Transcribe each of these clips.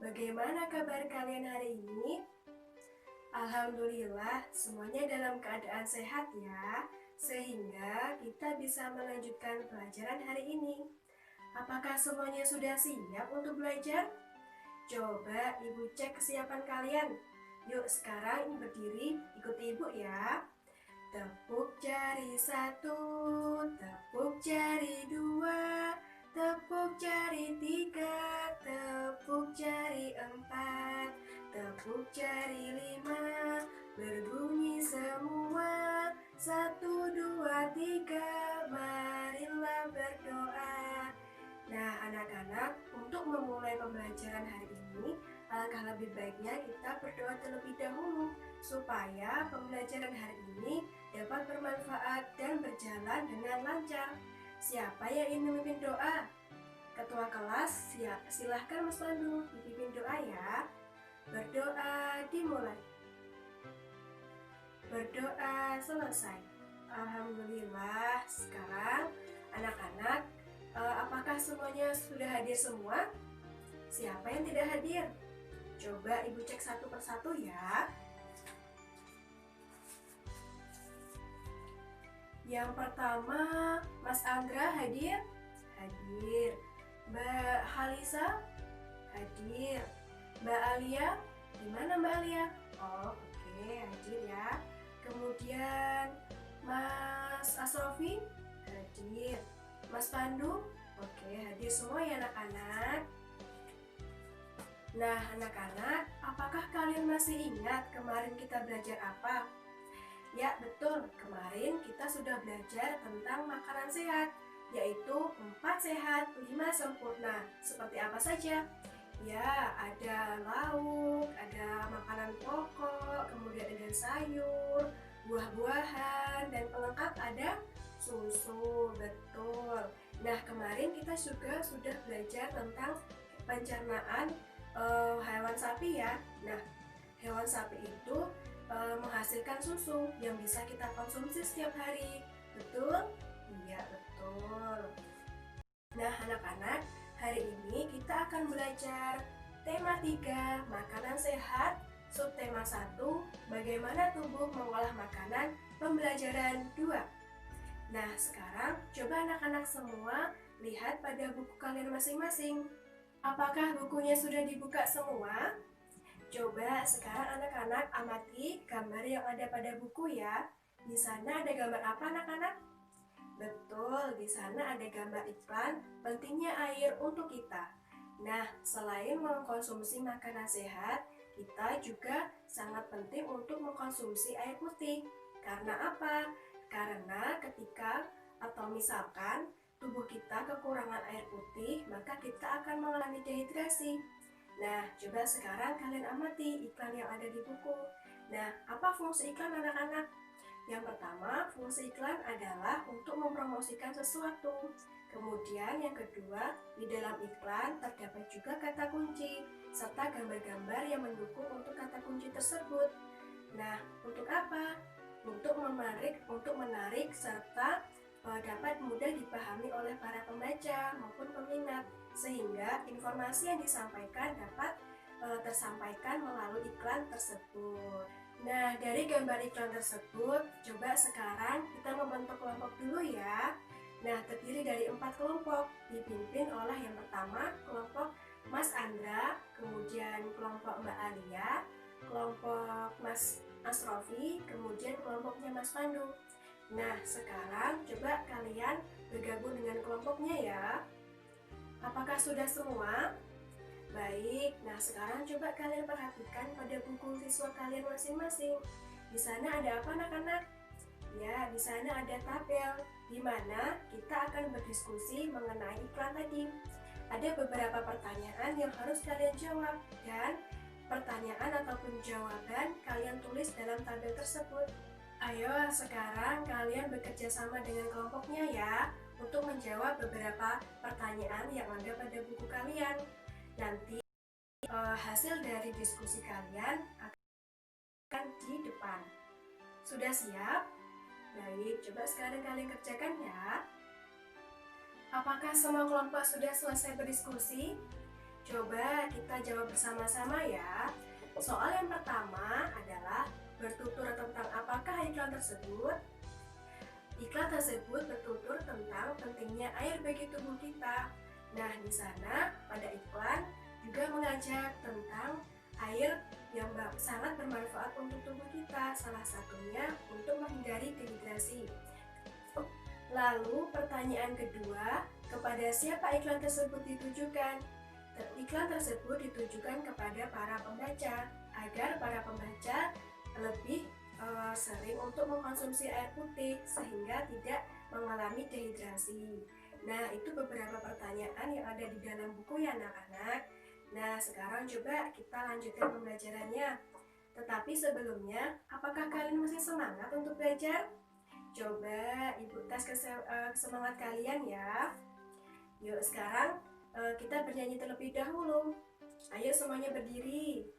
Bagaimana kabar kalian hari ini? Alhamdulillah, semuanya dalam keadaan sehat ya, sehingga kita bisa melanjutkan pelajaran hari ini. Apakah semuanya sudah siap untuk belajar? Coba ibu cek kesiapan kalian. Yuk sekarang berdiri, ikuti ibu ya. Tepuk jari satu, tepuk jari dua, tepuk jari tiga, tepuk jari empat, tepuk jari lima, berbunyi semua. Satu, dua, tiga, marilah berdoa. Nah anak-anak, untuk memulai pembelajaran hari ini, alangkah lebih baiknya kita berdoa terlebih dahulu supaya pembelajaran hari ini dapat bermanfaat dan berjalan dengan lancar. Siapa yang ingin memimpin doa? Ketua kelas, silahkan Mas Pandu dipimpin doa ya. Berdoa dimulai. Berdoa selesai. Alhamdulillah. Sekarang anak-anak, apakah semuanya sudah hadir semua? Siapa yang tidak hadir? Coba ibu cek satu persatu ya. Yang pertama, Mas Anggra hadir? Hadir. Mbak Halisa? Hadir. Mbak Alia? Gimana Mbak Alia? Oh, oke, hadir ya. Kemudian Mas Asrofi? Hadir. Mas Pandu? Oke, hadir semua ya anak-anak. Nah, anak-anak, apakah kalian masih ingat kemarin kita belajar apa? Ya, betul. Kemarin kita sudah belajar tentang makanan sehat, yaitu 4 sehat, 5 sempurna. Seperti apa saja? Ya, ada lauk, ada makanan pokok, kemudian ada sayur, buah-buahan, dan pelengkap ada susu. Betul. Nah, kemarin kita juga sudah belajar tentang pencernaan hewan sapi ya. Nah, hewan sapi itu menghasilkan susu yang bisa kita konsumsi setiap hari. Betul? Iya, betul. Nah, anak-anak, hari ini kita akan belajar tema 3, makanan sehat, subtema 1, bagaimana tubuh mengolah makanan, pembelajaran 2. Nah, sekarang coba anak-anak semua lihat pada buku kalian masing-masing. Apakah bukunya sudah dibuka semua? Coba sekarang anak-anak amati gambar yang ada pada buku ya. Di sana ada gambar apa anak-anak? Betul, di sana ada gambar iklan pentingnya air untuk kita. Nah, selain mengkonsumsi makanan sehat, kita juga sangat penting untuk mengkonsumsi air putih. Karena apa? Karena ketika atau misalkan tubuh kita kekurangan air putih, maka kita akan mengalami dehidrasi. Nah, coba sekarang kalian amati iklan yang ada di buku. Nah, apa fungsi iklan anak-anak? Yang pertama, fungsi iklan adalah untuk mempromosikan sesuatu. Kemudian yang kedua, di dalam iklan terdapat juga kata kunci serta gambar-gambar yang mendukung untuk kata kunci tersebut. Nah, untuk apa? Untuk menarik serta dapat mudah dipahami oleh para pembaca maupun peminat, sehingga informasi yang disampaikan dapat tersampaikan melalui iklan tersebut. Nah, dari gambar iklan tersebut, coba sekarang kita membentuk kelompok dulu ya. Nah, terdiri dari 4 kelompok, dipimpin oleh yang pertama kelompok Mas Andra, kemudian kelompok Mbak Alia, kelompok Mas Asrofi, kemudian kelompoknya Mas Pandu. Nah, sekarang coba kalian bergabung dengan kelompoknya ya. Apakah sudah semua? Baik, nah sekarang coba kalian perhatikan pada buku siswa kalian masing-masing. Di sana ada apa anak-anak? Ya, di sana ada tabel, di mana kita akan berdiskusi mengenai iklan tadi. Ada beberapa pertanyaan yang harus kalian jawab, dan pertanyaan ataupun jawaban kalian tulis dalam tabel tersebut. Ayo, sekarang kalian bekerja sama dengan kelompoknya ya, untuk menjawab beberapa pertanyaan yang ada pada buku kalian. Nanti hasil dari diskusi kalian akan di depan. Sudah siap? Baik, coba sekarang kalian kerjakan ya. Apakah semua kelompok sudah selesai berdiskusi? Coba kita jawab bersama-sama ya. Soal yang pertama adalah bertutur tentang apakah iklan tersebut? Iklan tersebut bertutur tentang pentingnya air bagi tubuh kita. Nah, di sana pada iklan juga mengajak tentang air yang sangat bermanfaat untuk tubuh kita, salah satunya untuk menghindari dehidrasi. Lalu pertanyaan kedua, kepada siapa iklan tersebut ditujukan? Iklan tersebut ditujukan kepada para pembaca, agar para pembaca lebih sering untuk mengkonsumsi air putih sehingga tidak mengalami dehidrasi. Nah, itu beberapa pertanyaan yang ada di dalam buku ya anak-anak. Nah, sekarang coba kita lanjutkan pembelajarannya. Tetapi sebelumnya, apakah kalian masih semangat untuk belajar? Coba ibu tes semangat kalian ya. Yuk sekarang kita bernyanyi terlebih dahulu. Ayo semuanya berdiri.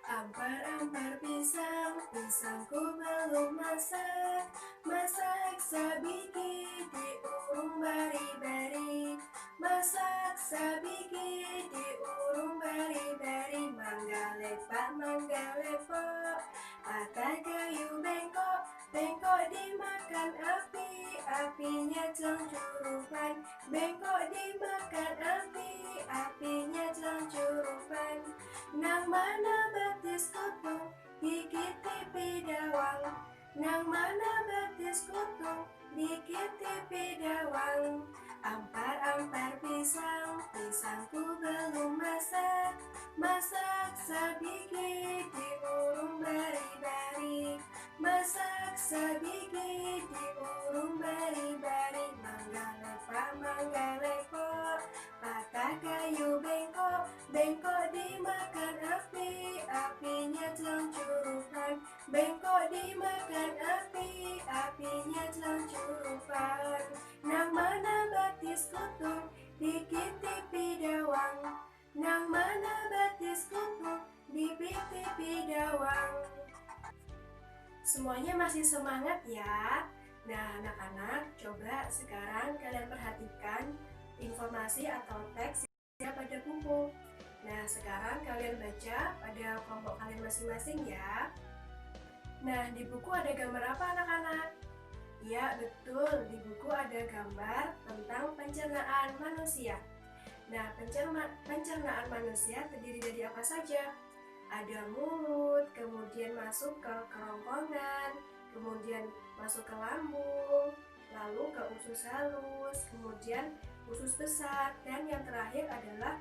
Ampar-ampar pisang, pisangku belum masak. Masak sabiki diurung bari-bari. Masak sabiki diurung bari-bari. Mangga lepak, mangga lepok. Patah kayu bengkok, bengkok dimakan api. Apinya celuncurupan. Bengkok dimakan api. Apinya celuncurupan. Nang mana betis kutung, dikit tipi dawang. Nang mana betis kutung, dikit tipi dawang. Ampar-ampar pisang, pisangku belum masak. Masak sabiki diurung bari-bari. Masak sabiki diurung bari-bari. Mangga lepak, mangga lepok. Patah kayu bengkok, bengkok dimakan api. Apinya celuncurupan. Bengkok dimakan api. Apinya celuncurupan. Nang mana betis kutung, dikit tipi dawang. Nang mana betis kutung, dikit tipi dawang. Semuanya masih semangat ya? Nah anak-anak, coba sekarang kalian perhatikan informasi atau teks yang ada pada buku. Nah sekarang kalian baca pada kelompok kalian masing-masing ya. Nah di buku ada gambar apa anak-anak? Ya betul, di buku ada gambar tentang pencernaan manusia. Nah pencernaan manusia terdiri dari apa saja? Ada mulut, kemudian masuk ke kerongkongan, kemudian masuk ke lambung, lalu ke usus halus, kemudian usus besar, dan yang terakhir adalah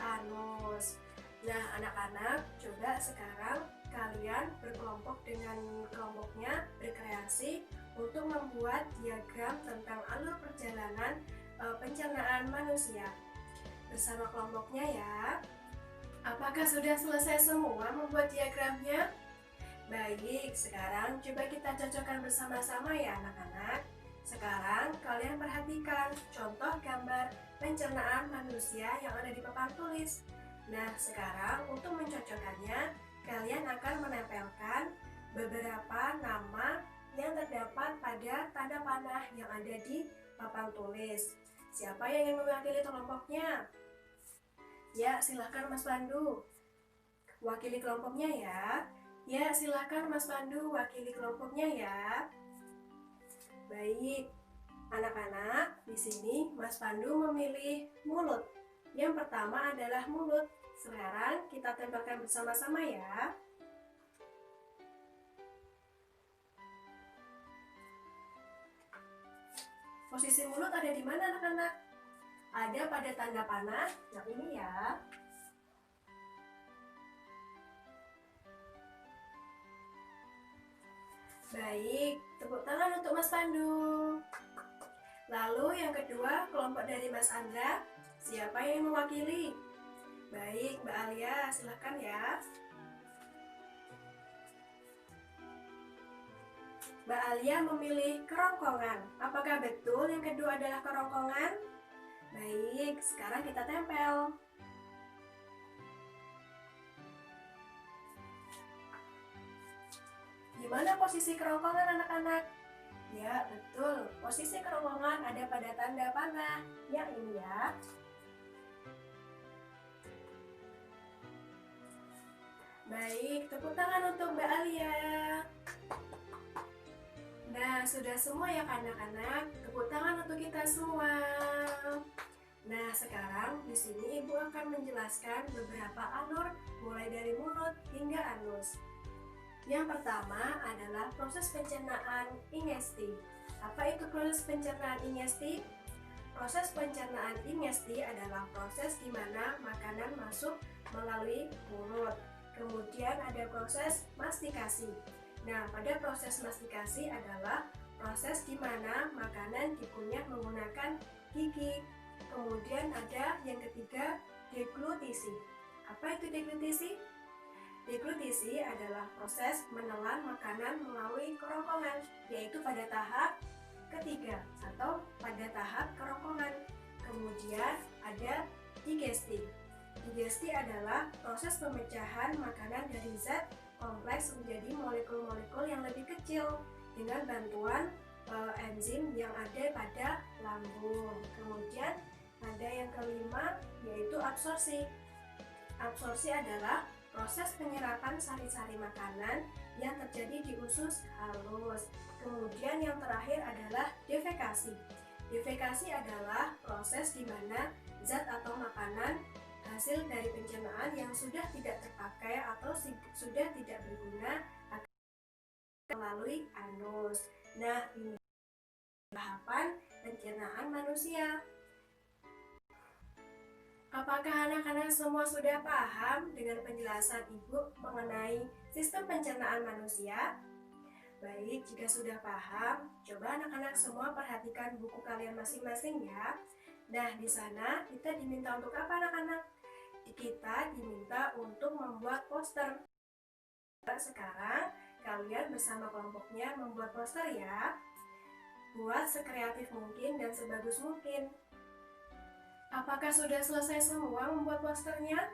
anus. Nah anak-anak, coba sekarang kalian berkelompok dengan kelompoknya, berkreasi untuk membuat diagram tentang alur perjalanan pencernaan manusia bersama kelompoknya ya. Apakah sudah selesai semua membuat diagramnya? Baik, sekarang coba kita cocokkan bersama-sama ya anak-anak. Sekarang kalian perhatikan contoh gambar pencernaan manusia yang ada di papan tulis. Nah, sekarang untuk mencocokkannya, kalian akan menempelkan beberapa nama yang terdapat pada tanda panah yang ada di papan tulis. Siapa yang ingin mewakili kelompoknya? Ya, silahkan Mas Pandu. Wakili kelompoknya ya. Ya, silahkan Mas Pandu wakili kelompoknya ya. Baik, anak-anak, di sini Mas Pandu memilih mulut. Yang pertama adalah mulut. Sekarang kita tempelkan bersama-sama ya. Posisi mulut ada di mana anak-anak? Ada pada tanda panah yang ini ya. Baik, tepuk tangan untuk Mas Pandu. Lalu yang kedua, kelompok dari Mas Andra. Siapa yang mewakili? Baik, Mbak Alia, silahkan ya. Mbak Alia memilih kerongkongan. Apakah betul yang kedua adalah kerongkongan? Baik, sekarang kita tempel. Di mana posisi kerongkongan anak-anak? Ya, betul. Posisi kerongkongan ada pada tanda panah. Yang ini ya. Baik, tepuk tangan untuk Mbak Alia. Nah, sudah semua ya anak-anak, tepuk tangan untuk kita semua. Nah, sekarang di sini Ibu akan menjelaskan beberapa alur mulai dari mulut hingga anus. Yang pertama adalah proses pencernaan ingesti. Apa itu proses pencernaan ingesti? Proses pencernaan ingesti adalah proses di mana makanan masuk melalui mulut. Kemudian ada proses mastikasi. Nah, pada proses mastikasi adalah proses di mana makanan dikunyah menggunakan gigi. Kemudian ada yang ketiga, deglutisi. Apa itu deglutisi? Deglutisi adalah proses menelan makanan melalui kerongkongan, yaitu pada tahap ketiga atau pada tahap kerongkongan. Kemudian ada digesti. Digesti adalah proses pemecahan makanan dari zat kompleks menjadi molekul-molekul yang lebih kecil dengan bantuan enzim yang ada pada lambung. Kemudian ada yang kelima, yaitu absorpsi. Absorpsi adalah proses penyerapan sari-sari makanan yang terjadi di usus halus. Kemudian yang terakhir adalah defekasi. Defekasi adalah proses di mana zat atau makanan hasil dari pencernaan yang sudah tidak terpakai atau sudah tidak berguna akan melalui anus. Nah, ini tahapan pencernaan manusia. Apakah anak-anak semua sudah paham dengan penjelasan Ibu mengenai sistem pencernaan manusia? Baik, jika sudah paham, coba anak-anak semua perhatikan buku kalian masing-masing ya. Nah, di sana kita diminta untuk apa anak-anak? Kita diminta untuk membuat poster. Sekarang kalian bersama kelompoknya membuat poster ya. Buat sekreatif mungkin dan sebagus mungkin. Apakah sudah selesai semua membuat posternya?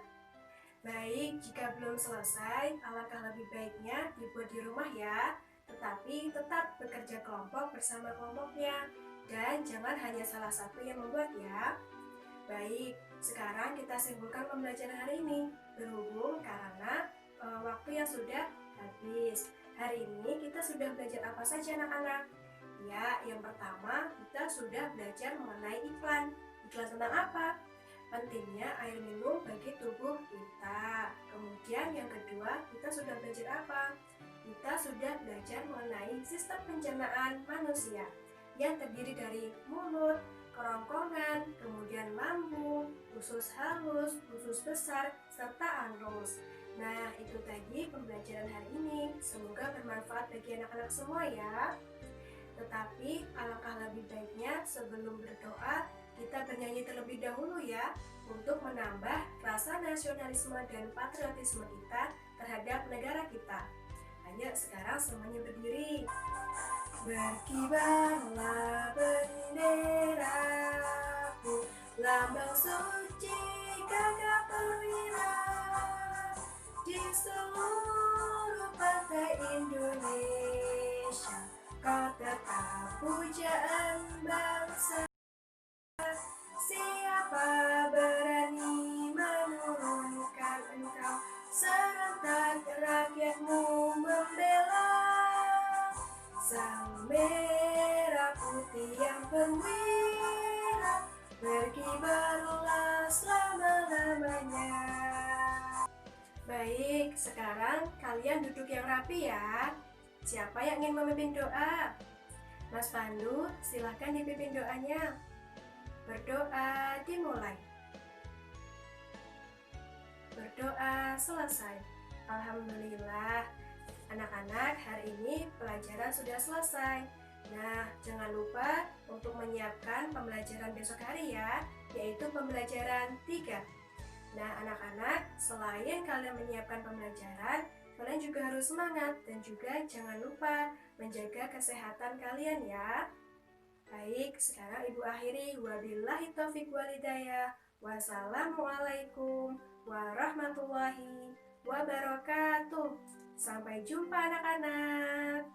Baik, jika belum selesai, alangkah lebih baiknya dibuat di rumah ya. Tetapi tetap bekerja kelompok bersama kelompoknya. Dan jangan hanya salah satu yang membuat ya. Baik, sekarang kita simpulkan pembelajaran hari ini. Berhubung karena waktu yang sudah habis. Hari ini kita sudah belajar apa saja anak-anak? Ya, yang pertama kita sudah belajar mengenai iklan. Iklan tentang apa? Pentingnya air minum bagi tubuh kita. Kemudian yang kedua, kita sudah belajar apa? Kita sudah belajar mengenai sistem pencernaan manusia yang terdiri dari mulut, kerongkongan, kemudian lambung, usus halus, usus besar, serta anus. Nah, itu tadi pembelajaran hari ini. Semoga bermanfaat bagi anak-anak semua ya. Tetapi alangkah lebih baiknya sebelum berdoa, kita bernyanyi terlebih dahulu ya, untuk menambah rasa nasionalisme dan patriotisme kita terhadap negara kita. Ayo sekarang semuanya berdiri. Berkibarlah benderaku, lambang suci gagah perwira, di seluruh pantai Indonesia, kau tetap pujaan bangsa. Siapa berani menurunkan engkau, serentak rakyatmu membela. Sang merah putih yang perwira, berkibarlah selama-lamanya. Baik, sekarang kalian duduk yang rapi ya. Siapa yang ingin memimpin doa? Mas Pandu, silahkan dipimpin doanya. Berdoa dimulai. Berdoa selesai. Alhamdulillah, anak-anak, hari ini pelajaran sudah selesai. Nah, jangan lupa untuk menyiapkan pembelajaran besok hari ya, yaitu pembelajaran 3. Nah, anak-anak, selain kalian menyiapkan pembelajaran, kalian juga harus semangat dan juga jangan lupa menjaga kesehatan kalian ya. Baik, sekarang Ibu akhiri. Wabillahi taufiq walhidayah. Wassalamualaikum warahmatullahi wabarakatuh. Sampai jumpa anak-anak.